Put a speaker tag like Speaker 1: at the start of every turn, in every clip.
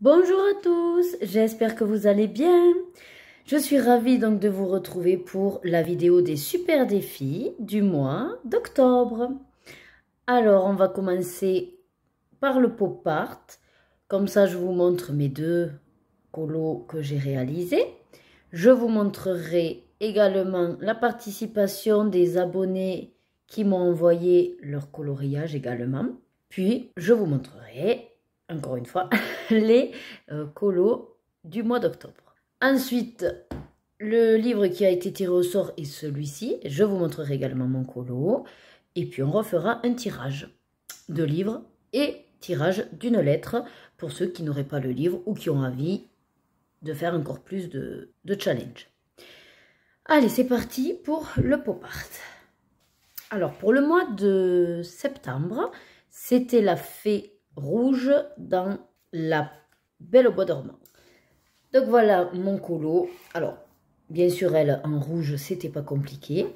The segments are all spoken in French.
Speaker 1: Bonjour à tous, j'espère que vous allez bien. Je suis ravie donc de vous retrouver pour la vidéo des super défis du mois d'octobre. Alors, on va commencer par le pop art. Comme ça, je vous montre mes deux colos que j'ai réalisés. Je vous montrerai également la participation des abonnés qui m'ont envoyé leur coloriage également. Puis, je vous montrerai encore une fois, les colos du mois d'octobre. Ensuite, le livre qui a été tiré au sort est celui-ci. Je vous montrerai également mon colo. Et puis, on refera un tirage de livres et tirage d'une lettre pour ceux qui n'auraient pas le livre ou qui ont envie de faire encore plus de challenge. Allez, c'est parti pour le pop art. Alors, pour le mois de septembre, c'était la fée rouge dans La Belle au bois dormant. Donc voilà mon colo. Alors, bien sûr, elle en rouge, c'était pas compliqué.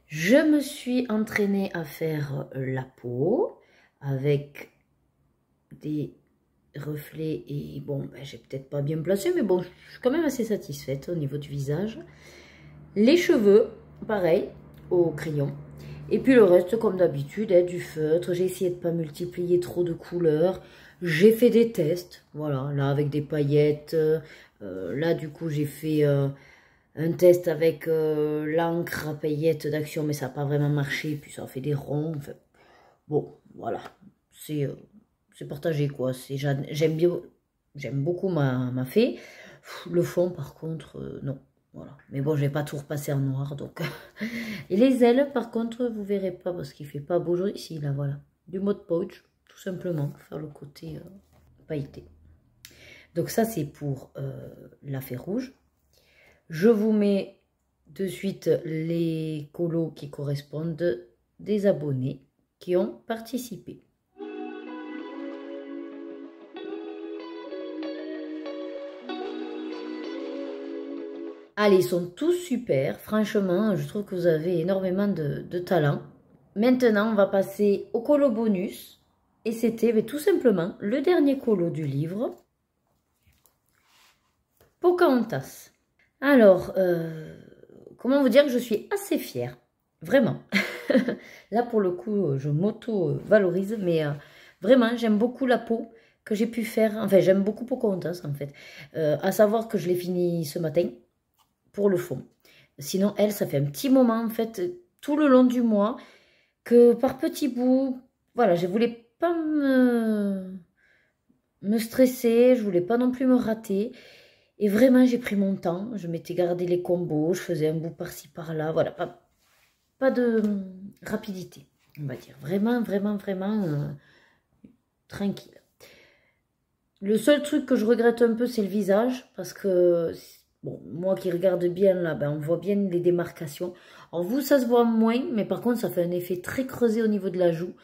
Speaker 1: Je me suis entraînée à faire la peau avec des reflets et bon, ben, j'ai peut-être pas bien placé, mais bon, je suis quand même assez satisfaite au niveau du visage. Les cheveux, pareil, au crayon. Et puis le reste, comme d'habitude, du feutre. J'ai essayé de ne pas multiplier trop de couleurs. J'ai fait des tests, voilà, là avec des paillettes. Là, du coup, j'ai fait un test avec l'encre à paillettes d'Action, mais ça n'a pas vraiment marché. Puis ça a fait des ronds. Enfin, bon, voilà, c'est partagé, quoi. J'aime beaucoup ma fée. Le fond, par contre, non. Voilà. Mais bon, je vais pas tout repasser en noir, donc... Et les ailes, par contre, vous verrez pas, parce qu'il fait pas beau aujourd'hui. Ici, là, voilà. Du Mod Podge, tout simplement, pour faire le côté pailleté. Donc ça, c'est pour la fée rouge. Je vous mets de suite les colos qui correspondent des abonnés qui ont participé. Allez, ils sont tous super. Franchement, je trouve que vous avez énormément de talent. Maintenant, on va passer au colo bonus. Et c'était tout simplement le dernier colo du livre. Pocahontas. Alors, comment vous dire que je suis assez fière. Vraiment. Là, pour le coup, je m'auto-valorise. Mais vraiment, j'aime beaucoup la peau que j'ai pu faire. Enfin, j'aime beaucoup Pocahontas, en fait. À savoir que je l'ai fini ce matin. Pour le fond. Sinon, elle, ça fait un petit moment, en fait, tout le long du mois, que par petits bouts, voilà, je voulais pas me stresser, je voulais pas non plus me rater. Et vraiment, j'ai pris mon temps, je m'étais gardé les combos, je faisais un bout par-ci, par-là, voilà, pas de rapidité, on va dire. Vraiment, vraiment, vraiment tranquille. Le seul truc que je regrette un peu, c'est le visage, parce que... Bon, moi qui regarde bien là, ben, on voit bien les démarcations. Alors vous, ça se voit moins, mais par contre, ça fait un effet très creusé au niveau de la joue.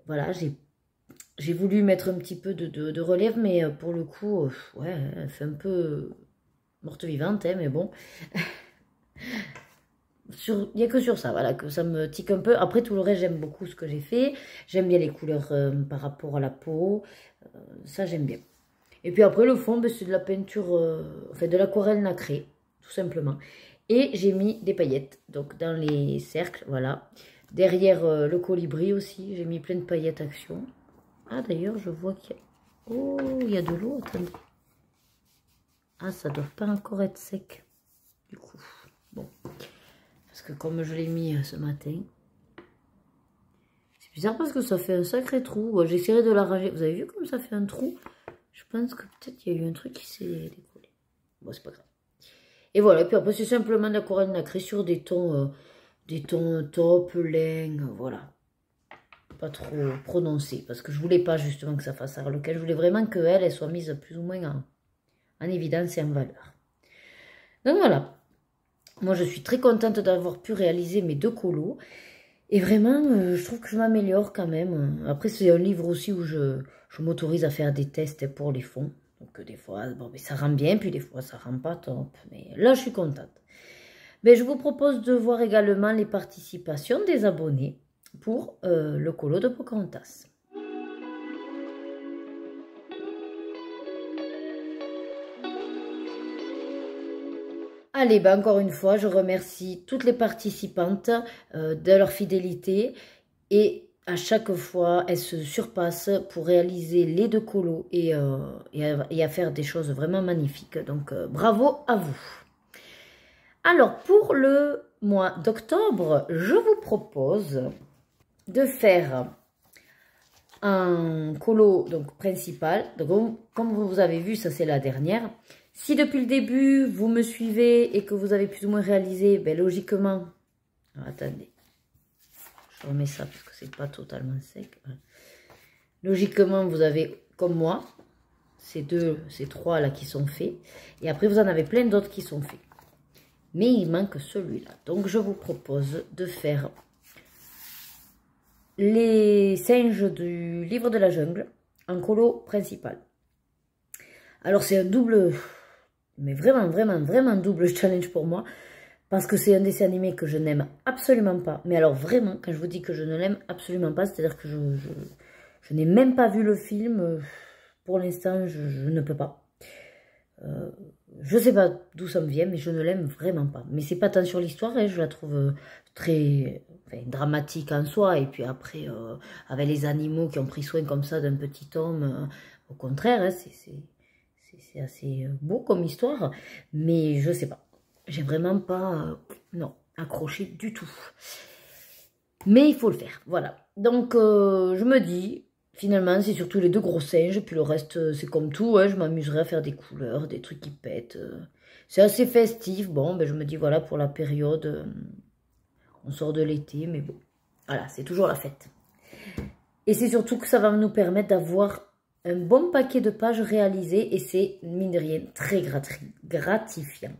Speaker 1: Voilà, j'ai voulu mettre un petit peu de relief, mais pour le coup, ouais, elle fait un peu morte vivante, hein, mais bon. Il n'y a que sur ça, voilà, que ça me tique un peu. Après, tout le reste, j'aime beaucoup ce que j'ai fait. J'aime bien les couleurs par rapport à la peau. Ça, j'aime bien. Et puis après, le fond, ben, c'est de la peinture, enfin de l'aquarelle nacrée, tout simplement. Et j'ai mis des paillettes, donc dans les cercles, voilà. Derrière le colibri aussi, j'ai mis plein de paillettes Action. Ah, d'ailleurs, je vois qu'il y a... Oh, il y a de l'eau, attendez. Ah, ça doit pas encore être sec, du coup. Bon, parce que comme je l'ai mis ce matin... C'est bizarre parce que ça fait un sacré trou. J'essaierai de l'arranger. Vous avez vu comme ça fait un trou? Je pense que peut-être il y a eu un truc qui s'est décollé. Bon, c'est pas grave. Et voilà, puis après, c'est simplement de l'aquarelle nacrée sur des tons taupe, lin, voilà. Pas trop prononcés, parce que je voulais pas justement que ça fasse harlequin. Je voulais vraiment qu'elle soit mise plus ou moins en évidence et en valeur. Donc voilà. Moi, je suis très contente d'avoir pu réaliser mes deux colos. Et vraiment, je trouve que je m'améliore quand même. Après, c'est un livre aussi où je m'autorise à faire des tests pour les fonds. Donc des fois, bon, mais ça rend bien, puis des fois, ça rend pas top. Mais là, je suis contente. Mais je vous propose de voir également les participations des abonnés pour le colo de Pocahontas. Allez, ben encore une fois, je remercie toutes les participantes de leur fidélité et à chaque fois, elles se surpassent pour réaliser les 2 colos et à faire des choses vraiment magnifiques. Donc, bravo à vous. Alors, pour le mois d'octobre, je vous propose de faire un colo donc, principal. Donc, comme vous avez vu, ça c'est la dernière. Si depuis le début, vous me suivez et que vous avez plus ou moins réalisé, ben, logiquement... Alors, attendez, je remets ça parce que c'est pas totalement sec. Voilà. Logiquement, vous avez, comme moi, ces 3 là qui sont faits. Et après, vous en avez plein d'autres qui sont faits. Mais il manque celui-là. Donc, je vous propose de faire les singes du livre de la jungle en colo principal. Alors, c'est un double, mais vraiment, vraiment, vraiment double challenge pour moi. Parce que c'est un dessin animé que je n'aime absolument pas. Mais alors, vraiment, quand je vous dis que je ne l'aime absolument pas, c'est-à-dire que je n'ai même pas vu le film. Pour l'instant, je ne peux pas. Je sais pas d'où ça me vient, mais je ne l'aime vraiment pas. Mais c'est pas tant sur l'histoire, hein, je la trouve très dramatique en soi. Et puis après, avec les animaux qui ont pris soin comme ça d'un petit homme, au contraire, hein, c'est assez beau comme histoire. Mais je sais pas, j'ai vraiment pas, non, accroché du tout. Mais il faut le faire, voilà. Donc, je me dis... Finalement, c'est surtout les 2 gros singes, puis le reste, c'est comme tout, hein, je m'amuserai à faire des couleurs, des trucs qui pètent. C'est assez festif, bon, ben, je me dis, voilà, pour la période, on sort de l'été, mais bon, voilà, c'est toujours la fête. Et c'est surtout que ça va nous permettre d'avoir un bon paquet de pages réalisées, et c'est, mine de rien, très gratifiant.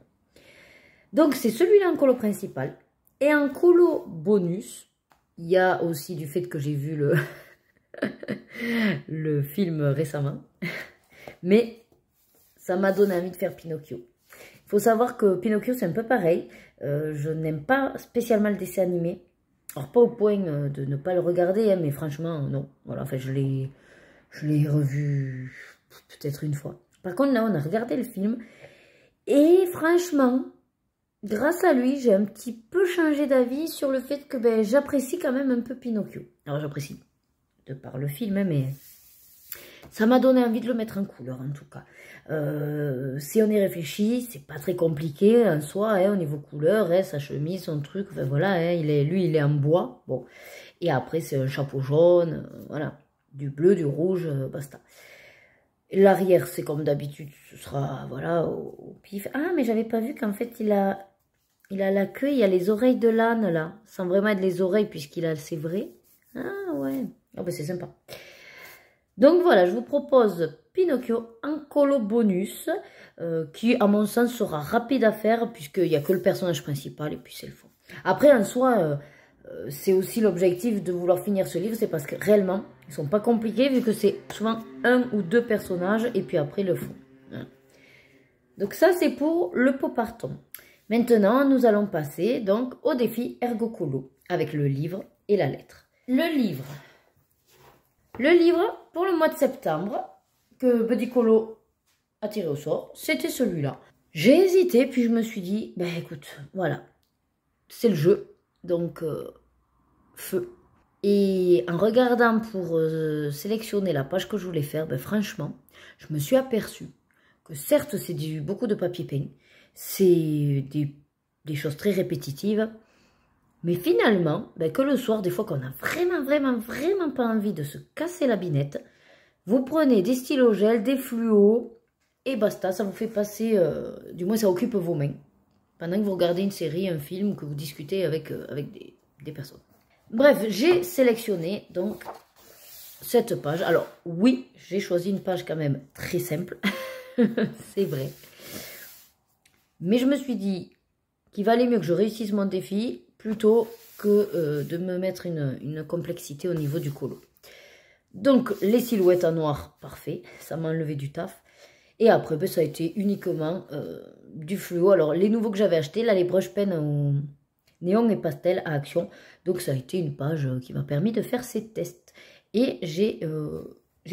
Speaker 1: Donc, c'est celui-là en colo principal. Et en colo bonus, il y a aussi du fait que j'ai vu le... le film récemment, mais ça m'a donné envie de faire Pinocchio. Il faut savoir que Pinocchio c'est un peu pareil, je n'aime pas spécialement le dessin animé, alors pas au point de ne pas le regarder, hein, mais franchement non, voilà, enfin je l'ai revu peut-être une fois. Par contre là on a regardé le film et franchement grâce à lui j'ai un petit peu changé d'avis sur le fait que ben, j'apprécie quand même un peu Pinocchio. Alors j'apprécie de par le film, mais ça m'a donné envie de le mettre en couleur en tout cas. Si on y réfléchit, c'est pas très compliqué en soi, hein, au niveau couleur, hein, sa chemise, son truc, enfin voilà, hein, lui il est en bois, bon, et après c'est un chapeau jaune, voilà, du bleu, du rouge, basta. L'arrière c'est comme d'habitude, ce sera, voilà, au pif. Ah mais j'avais pas vu qu'en fait il a la queue, il y a les oreilles de l'âne là, sans vraiment être les oreilles puisqu'il a, c'est vrai. Ah ouais. Oh ben c'est sympa. Donc voilà, je vous propose Pinocchio en colo bonus, qui à mon sens sera rapide à faire, puisqu'il n'y a que le personnage principal et puis c'est le fond. Après en soi, c'est aussi l'objectif de vouloir finir ce livre, c'est parce que réellement, ils ne sont pas compliqués, vu que c'est souvent 1 ou 2 personnages, et puis après le fond. Hein. Donc ça c'est pour le pot parton. Maintenant, nous allons passer donc au défi Ergo Colo, avec le livre et la lettre. Le livre, pour le mois de septembre, que Petit Colo a tiré au sort, c'était celui-là. J'ai hésité, puis je me suis dit, ben écoute, voilà, c'est le jeu, donc feu. Et en regardant pour sélectionner la page que je voulais faire, ben franchement, je me suis aperçue que certes, c'est beaucoup de papier peint, c'est des choses très répétitives, mais finalement, ben que le soir, des fois qu'on a vraiment pas envie de se casser la binette, vous prenez des stylos gel, des fluos, et basta, ça vous fait passer, du moins ça occupe vos mains, pendant que vous regardez une série, un film, ou que vous discutez avec des personnes. Bref, j'ai sélectionné donc cette page. Alors oui, j'ai choisi une page quand même très simple, c'est vrai. Mais je me suis dit qu'il valait mieux que je réussisse mon défi plutôt que de me mettre une complexité au niveau du colo. Donc, les silhouettes en noir, parfait, ça m'a enlevé du taf. Et après, ben, ça a été uniquement du fluo. Alors, les nouveaux que j'avais achetés, là, les brush pens au néon et pastel à action. Donc, ça a été une page qui m'a permis de faire ces tests. Et j'ai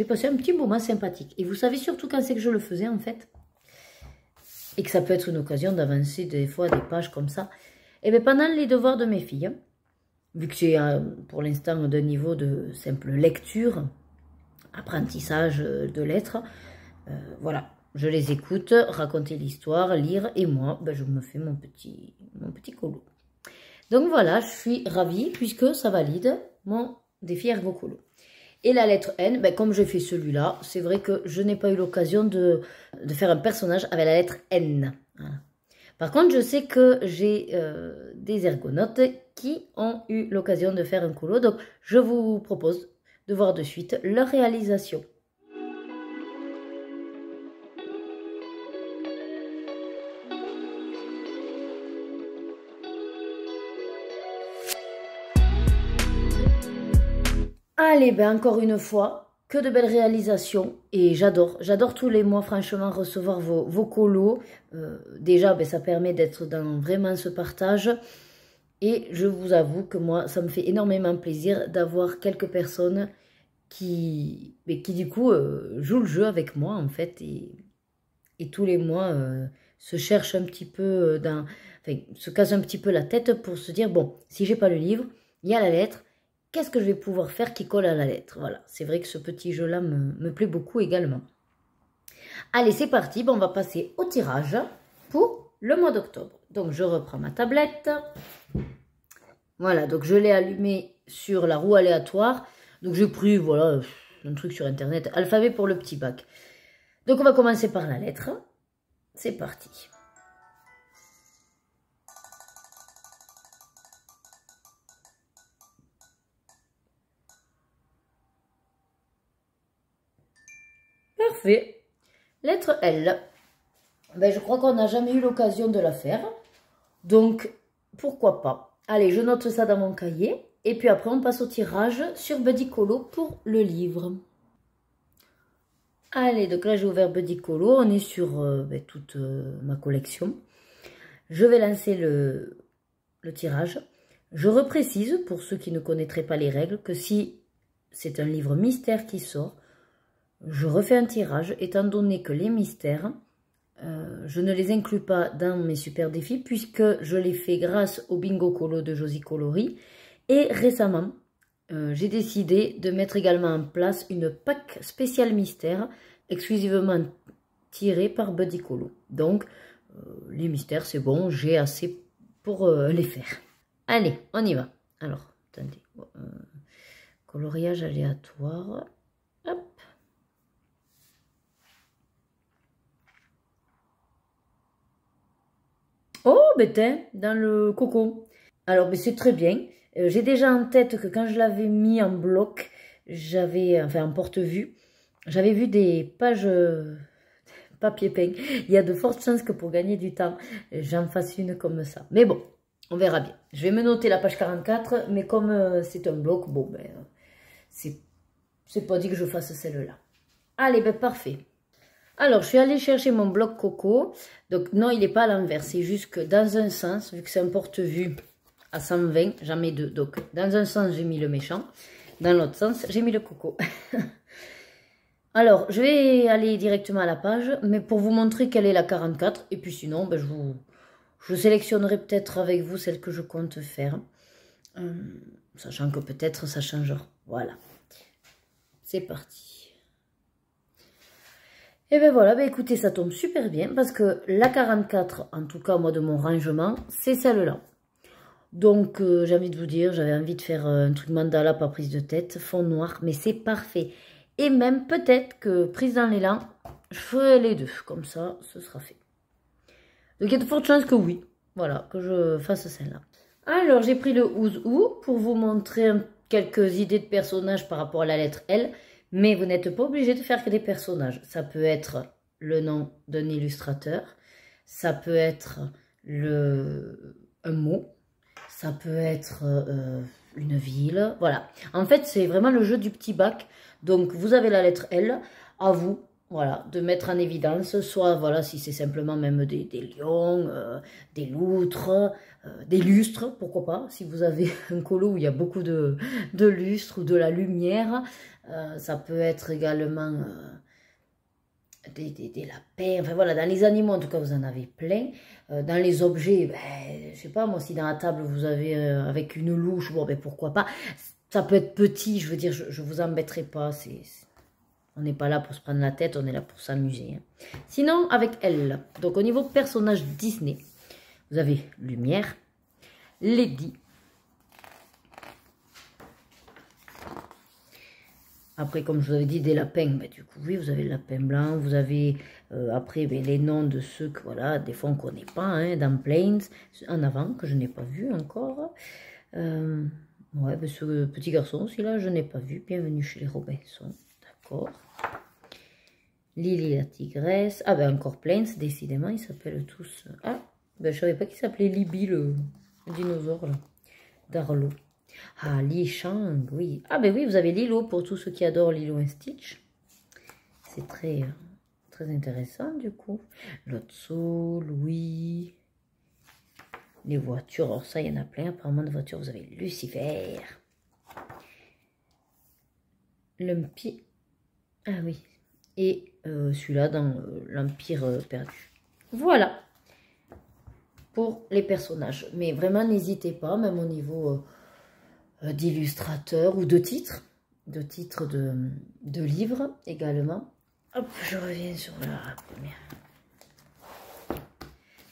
Speaker 1: passé un petit moment sympathique. Et vous savez surtout quand c'est que je le faisais, en fait? et que ça peut être une occasion d'avancer des fois des pages comme ça. Et bien pendant les devoirs de mes filles, vu que c'est pour l'instant de niveau de simple lecture, apprentissage de lettres, voilà, je les écoute, raconter l'histoire, lire, et moi, ben, je me fais mon petit colo. Donc voilà, je suis ravie puisque ça valide mon défi ergo colo. Et la lettre N, ben, comme j'ai fait celui-là, c'est vrai que je n'ai pas eu l'occasion de faire un personnage avec la lettre N. Voilà. Par contre, je sais que j'ai des ergonautes qui ont eu l'occasion de faire un colo. Donc, je vous propose de voir de suite leur réalisation. Allez, ben encore une fois, que de belles réalisations et j'adore tous les mois franchement recevoir vos colos. Déjà, ben, ça permet d'être dans vraiment ce partage et je vous avoue que moi, ça me fait énormément plaisir d'avoir quelques personnes qui du coup jouent le jeu avec moi en fait et tous les mois se cherchent un petit peu, enfin, se cassent un petit peu la tête pour se dire, bon, si j'ai pas le livre, il y a la lettre. Qu'est-ce que je vais pouvoir faire qui colle à la lettre? Voilà, c'est vrai que ce petit jeu-là me plaît beaucoup également. Allez, c'est parti. Bon, on va passer au tirage pour le mois d'octobre. Donc, je reprends ma tablette. Voilà, donc je l'ai allumé sur la roue aléatoire. Donc, j'ai pris, voilà, un truc sur Internet, alphabet pour le petit bac. Donc, on va commencer par la lettre. C'est parti. Parfait. Lettre L. Ben, je crois qu'on n'a jamais eu l'occasion de la faire. Donc, pourquoi pas. Allez, je note ça dans mon cahier. Et puis après, on passe au tirage sur Buddy Colo pour le livre. Allez, donc là, j'ai ouvert Buddy Colo. On est sur ben, toute ma collection. Je vais lancer le tirage. Je reprécise, pour ceux qui ne connaîtraient pas les règles, que si c'est un livre mystère qui sort, je refais un tirage, étant donné que les mystères, je ne les inclus pas dans mes super défis, puisque je les fais grâce au bingo colo de Josie Coloris. Et récemment, j'ai décidé de mettre également en place une pack spéciale mystère, exclusivement tirée par Buddy Colo. Donc, les mystères, c'est bon, j'ai assez pour les faire. Allez, on y va. Alors, attendez. Coloriage aléatoire. Hop. Oh, ben tiens, dans le coco. Alors, ben, c'est très bien. J'ai déjà en tête que quand je l'avais mis en bloc, j'avais, enfin en porte-vue, j'avais vu des pages papier peint. Il y a de fortes chances que pour gagner du temps, j'en fasse une comme ça. Mais bon, on verra bien. Je vais me noter la page 44, mais comme c'est un bloc, bon, ben, c'est pas dit que je fasse celle-là. Allez, ben parfait. Alors, je suis allée chercher mon bloc coco. Donc, non, il n'est pas à l'envers. C'est juste que dans un sens, vu que c'est un porte-vue à 120, j'en mets deux. Donc, dans un sens, j'ai mis le méchant. Dans l'autre sens, j'ai mis le coco. Alors, je vais aller directement à la page, mais pour vous montrer quelle est la 44. Et puis sinon, ben, je sélectionnerai peut-être avec vous celle que je compte faire. Sachant que peut-être ça changera. Voilà. C'est parti. Et ben voilà, ben écoutez, ça tombe super bien parce que la 44, en tout cas moi de mon rangement, c'est celle-là. Donc j'ai envie de vous dire, j'avais envie de faire un truc mandala, pas prise de tête, fond noir, mais c'est parfait. Et même peut-être que prise dans l'élan, je ferai les deux, comme ça, ce sera fait. Donc il y a de fortes chances que oui, voilà, que je fasse celle-là. Alors j'ai pris le ouzou pour vous montrer quelques idées de personnages par rapport à la lettre L. Mais vous n'êtes pas obligé de faire que des personnages. Ça peut être le nom d'un illustrateur. Ça peut être un mot. Ça peut être une ville. Voilà. En fait, c'est vraiment le jeu du petit bac. Donc, vous avez la lettre L. À vous, voilà, de mettre en évidence. Soit, voilà, si c'est simplement même des lions, des loutres, des lustres, pourquoi pas. Si vous avez un colo où il y a beaucoup de lustres ou de la lumière... ça peut être également des lapins, enfin voilà, dans les animaux en tout cas vous en avez plein. Dans les objets, ben, je sais pas moi, si dans la table vous avez avec une louche, bon ben pourquoi pas. Ça peut être petit, je veux dire, je vous embêterai pas, on n'est pas là pour se prendre la tête, on est là pour s'amuser. Hein. Sinon, avec elle, donc au niveau personnage Disney, vous avez Lumière, Lady. Après, comme je vous avais dit, des lapins, ben, du coup, oui, vous avez le lapin blanc, vous avez après ben, les noms de ceux que, voilà, des fois on ne connaît pas, hein, dans Planes, en avant, que je n'ai pas vu encore. Ouais, ben, ce petit garçon aussi, là, je n'ai pas vu. Bienvenue chez les Robinson, d'accord. Lily la tigresse. Ah ben encore Plains, décidément, ils s'appellent tous... Ah, ben je savais pas qu'il s'appelait Libby, le dinosaure, là, d'Arlo. Ah, Li Shang, oui. Ah ben oui, vous avez Lilo, pour tous ceux qui adorent Lilo et Stitch. C'est très, très intéressant, du coup. Lotso, Louis... Les voitures, alors ça, il y en a plein, apparemment de voitures. Vous avez Lucifer. Lumpy. Ah oui. Et celui-là dans l'Empire perdu. Voilà pour les personnages. Mais vraiment, n'hésitez pas, même au niveau d'illustrateur ou de titres de livres également. Hop, je reviens sur la première.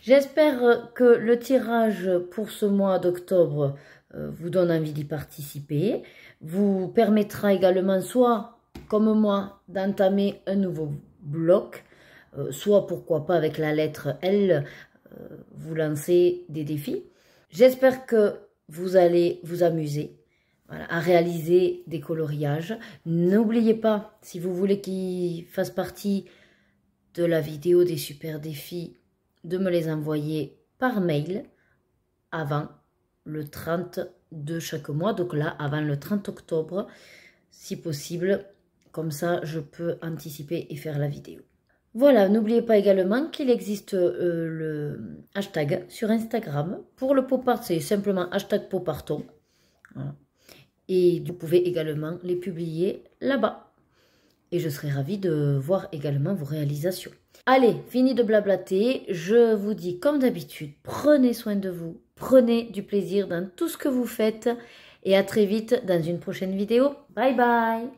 Speaker 1: J'espère que le tirage pour ce mois d'octobre vous donne envie d'y participer. Vous permettra également soit comme moi, d'entamer un nouveau bloc, soit pourquoi pas avec la lettre L, vous lancer des défis. J'espère que vous allez vous amuser voilà, à réaliser des coloriages. N'oubliez pas, si vous voulez qu'ils fassent partie de la vidéo des super défis, de me les envoyer par mail avant le 30 de chaque mois, donc là, avant le 30 octobre, si possible. Comme ça, je peux anticiper et faire la vidéo. Voilà, n'oubliez pas également qu'il existe le hashtag sur Instagram. Pour le pop art, c'est simplement hashtag poparton. Voilà. Et vous pouvez également les publier là-bas. Et je serai ravie de voir également vos réalisations. Allez, fini de blablater. Je vous dis comme d'habitude, prenez soin de vous. Prenez du plaisir dans tout ce que vous faites. Et à très vite dans une prochaine vidéo. Bye bye!